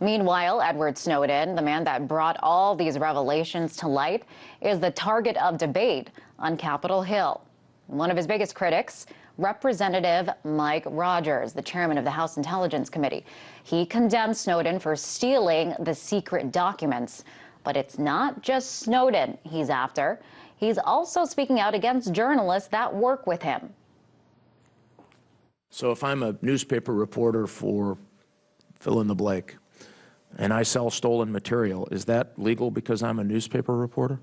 Meanwhile, Edward Snowden, the man that brought all these revelations to light, is the target of debate on Capitol Hill. One of his biggest critics, Representative Mike Rogers, the chairman of the House Intelligence Committee. He condemned Snowden for stealing the secret documents. But it's not just Snowden he's after. He's also speaking out against journalists that work with him. So if I'm a newspaper reporter for fill in the blank, and I sell stolen material, is that legal because I'm a newspaper reporter?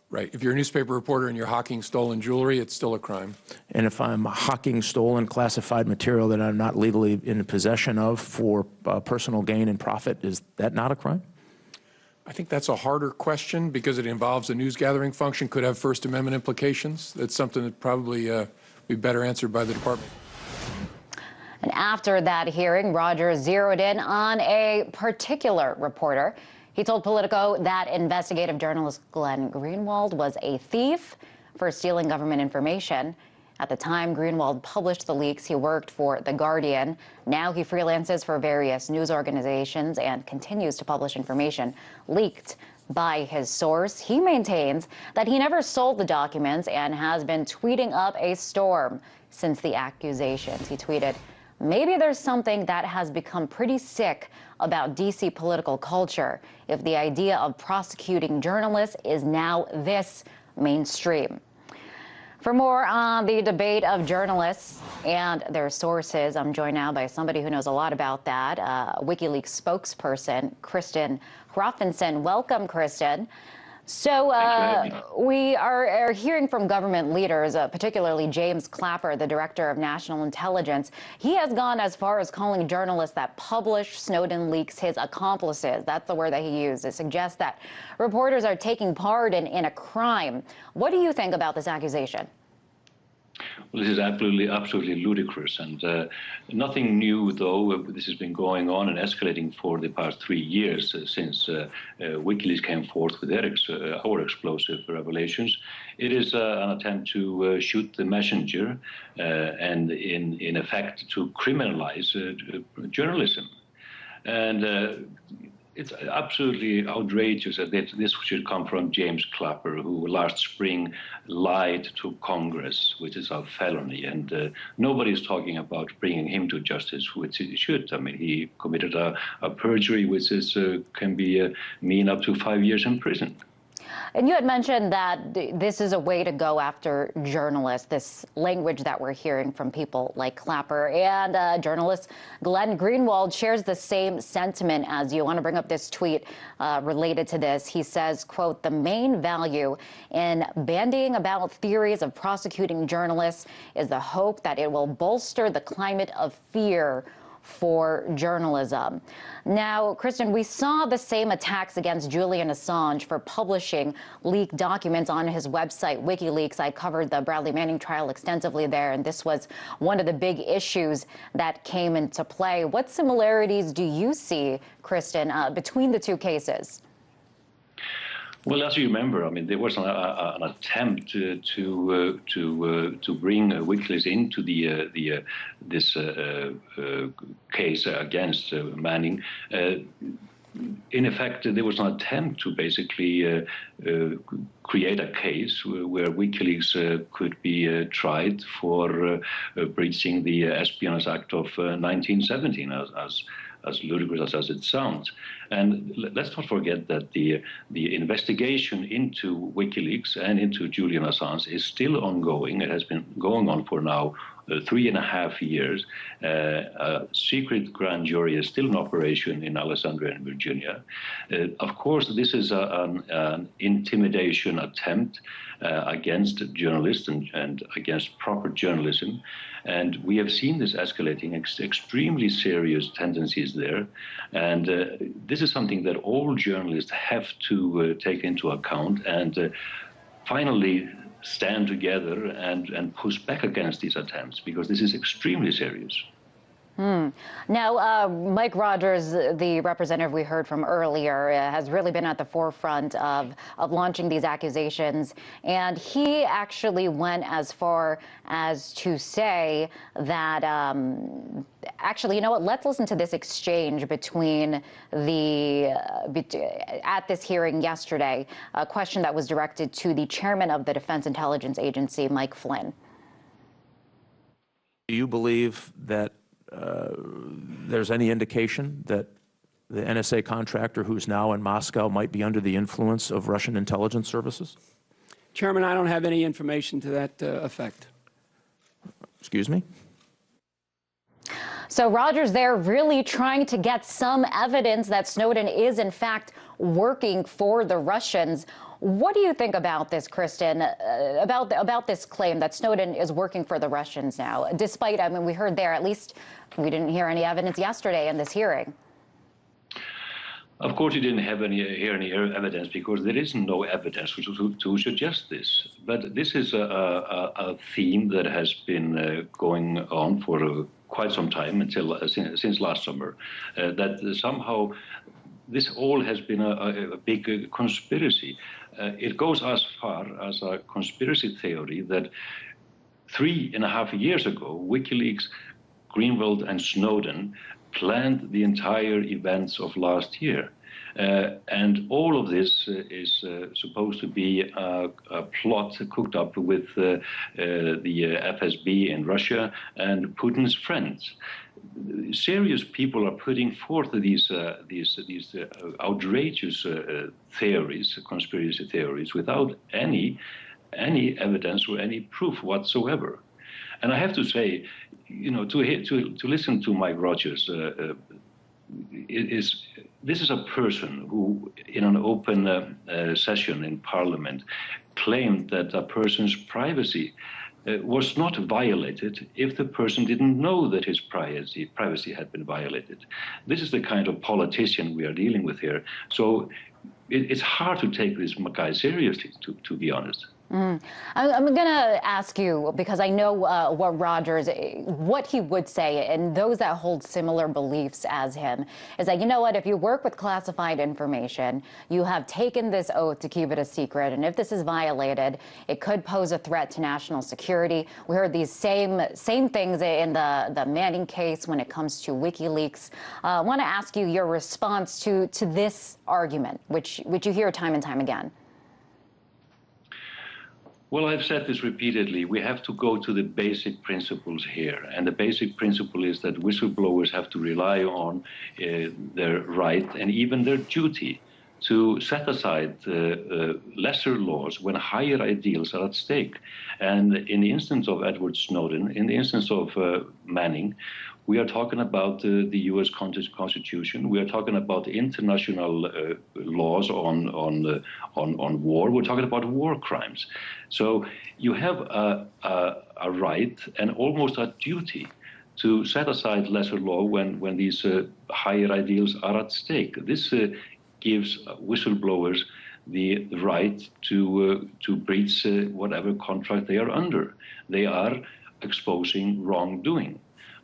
Right. If you're a newspaper reporter and you're hawking stolen jewelry, it's still a crime. And if I'm hawking stolen classified material that I'm not legally in possession of for personal gain and profit, is that not a crime? I think that's a harder question because it involves a news gathering function, could have First Amendment implications. That's something that probably be better answered by the department. And after that hearing, Rogers zeroed in on a particular reporter. He told Politico that investigative journalist Glenn Greenwald was a thief for stealing government information. At the time Greenwald published the leaks, he worked for The Guardian. Now he freelances for various news organizations and continues to publish information leaked by his source. He maintains that he never sold the documents and has been tweeting up a storm since the accusations. He tweeted, "Maybe there's something that has become pretty sick about DC political culture if the idea of prosecuting journalists is now this mainstream." For more on the debate of journalists and their sources, I'm joined now by somebody who knows a lot about that, WikiLeaks spokesperson, Kristen Hrafnsson. Welcome, Kristen. So we are hearing from government leaders, particularly James Clapper, the director of national intelligence. He has gone as far as calling journalists that publish Snowden leaks his accomplices. That's the word that he used. It suggests that reporters are taking part in a crime. What do you think about this accusation? Well, this is absolutely ludicrous, and nothing new, though. This has been going on and escalating for the past 3 years since WikiLeaks came forth with our explosive revelations. It is an attempt to shoot the messenger and, in effect, to criminalize journalism. And it's absolutely outrageous that this should come from James Clapper, who last spring lied to Congress, which is a felony. And nobody's talking about bringing him to justice, which he should. I mean, he committed a perjury, which is, can be mean up to 5 years in prison. And you had mentioned that this is a way to go after journalists, this language that we're hearing from people like Clapper. And journalist Glenn Greenwald shares the same sentiment as you. I want to bring up this tweet related to this. He says, quote, "The main value in bandying about theories of prosecuting journalists is the hope that it will bolster the climate of fear for journalism." Now, Kristen, we saw the same attacks against Julian Assange for publishing leaked documents on his website, WikiLeaks. I covered the Bradley Manning trial extensively there, and this was one of the big issues that came into play. What similarities do you see, Kristen, between the two cases? Well, as you remember, I mean, there was an attempt to bring WikiLeaks into this case against Manning. In effect, there was an attempt to basically create a case where WikiLeaks could be tried for breaching the Espionage Act of 1917, as ludicrous as it sounds. And let's not forget that the investigation into WikiLeaks and into Julian Assange is still ongoing. It has been going on for now 3.5 years. A secret grand jury is still in operation in Alexandria and Virginia. Of course, this is an intimidation attempt against journalists and against proper journalism. And we have seen this escalating, extremely serious tendencies there. And this is something that all journalists have to take into account and finally stand together and push back against these attempts, because this is extremely serious. Now, Mike Rogers, the representative we heard from earlier, has really been at the forefront of launching these accusations. And he actually went as far as to say that, actually, you know what, let's listen to this exchange between at this hearing yesterday, a question that was directed to the chairman of the Defense Intelligence Agency, Mike Flynn. Do you believe that there's any indication that the NSA contractor who's now in Moscow might be under the influence of Russian intelligence services? Chairman, I don't have any information to that effect. Excuse me? So Rogers there really trying to get some evidence that Snowden is in fact working for the Russians. What do you think about this, Kristen, about this claim that Snowden is working for the Russians now, despite, I mean, we heard there, at least we didn't hear any evidence yesterday in this hearing. Of course, you didn't hear any evidence because there is no evidence to suggest this. But this is a theme that has been going on for quite some time, until since last summer, that somehow this all has been a big conspiracy. It goes as far as a conspiracy theory that 3.5 years ago, WikiLeaks, Greenwald, and Snowden planned the entire events of last year. And all of this is supposed to be a plot cooked up with the FSB in Russia and Putin's friends. Serious people are putting forth these outrageous theories, conspiracy theories, without any evidence or any proof whatsoever. And I have to say, you know, to listen to Mike Rogers, this is a person who, in an open session in Parliament, claimed that a person's privacy was not violated if the person didn't know that his privacy had been violated. This is the kind of politician we are dealing with here. So it's hard to take this guy seriously, to be honest. I'm going to ask you, because I know what Rogers, what he would say, and those that hold similar beliefs as him, is that, you know what, if you work with classified information, you have taken this oath to keep it a secret, and if this is violated, it could pose a threat to national security. We heard these same things in the Manning case when it comes to WikiLeaks. I want to ask you your response to this argument, which you hear time and time again. Well, I've said this repeatedly. We have to go to the basic principles here. And the basic principle is that whistleblowers have to rely on their right and even their duty to set aside lesser laws when higher ideals are at stake. And in the instance of Edward Snowden, in the instance of Manning, we are talking about the U.S. Constitution. We are talking about international laws on war. We're talking about war crimes. So you have a right and almost a duty to set aside lesser law when these higher ideals are at stake. This gives whistleblowers the right to breach whatever contract they are under. They are exposing wrongdoing.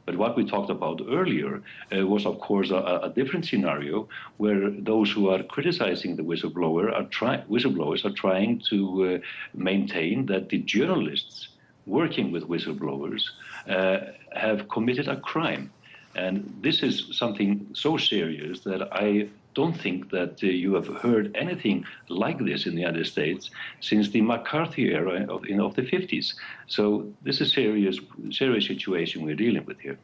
But what we talked about earlier was, of course, a different scenario where those who are criticizing the whistleblowers are trying to maintain that the journalists working with whistleblowers have committed a crime. And this is something so serious that I don't think that you have heard anything like this in the United States since the McCarthy era of the 50s. So this is a serious situation we're dealing with here.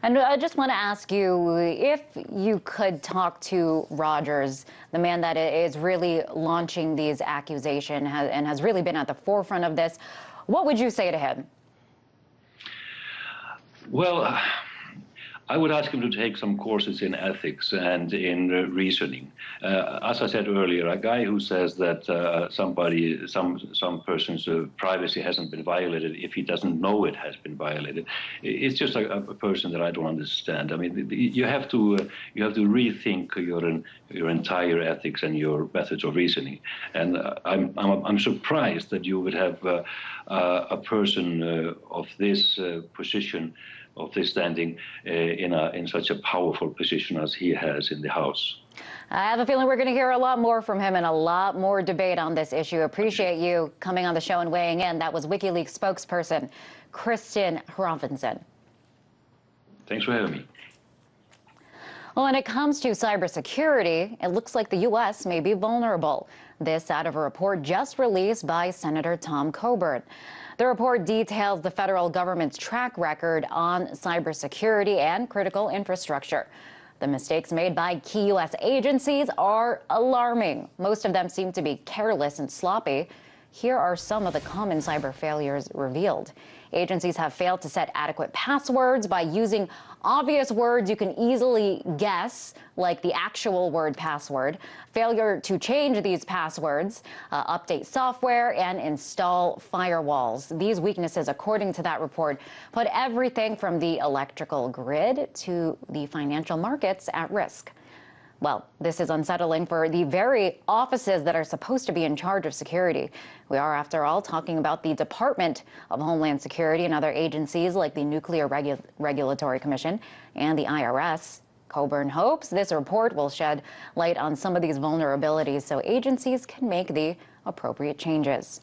And I just want to ask you, if you could talk to Rogers, the man that is really launching these accusations and has really been at the forefront of this, what would you say to him? Well, I would ask him to take some courses in ethics and in reasoning. As I said earlier, a guy who says that some person's privacy hasn't been violated if he doesn't know it has been violated, it's just a person that I don't understand. I mean, you have to rethink your entire ethics and your methods of reasoning. And I'm surprised that you would have a person of this position this standing in such a powerful position as he has in the House. I have a feeling we're going to hear a lot more from him and a lot more debate on this issue. Appreciate you coming on the show and weighing in. That was WikiLeaks spokesperson Kristen Hrafnsson. Thanks for having me. Well, when it comes to cybersecurity, it looks like the U.S. may be vulnerable. This out of a report just released by Senator Tom Coburn. The report details the federal government's track record on cybersecurity and critical infrastructure. The mistakes made by key U.S. agencies are alarming. Most of them seem to be careless and sloppy. Here are some of the common cyber failures revealed. Agencies have failed to set adequate passwords by using obvious words you can easily guess, like the actual word password. Failure to change these passwords, update software, and install firewalls. These weaknesses, according to that report, put everything from the electrical grid to the financial markets at risk. Well, this is unsettling for the very offices that are supposed to be in charge of security. We are, after all, talking about the Department of Homeland Security and other agencies like the Nuclear Regulatory Commission and the IRS. Coburn hopes this report will shed light on some of these vulnerabilities so agencies can make the appropriate changes.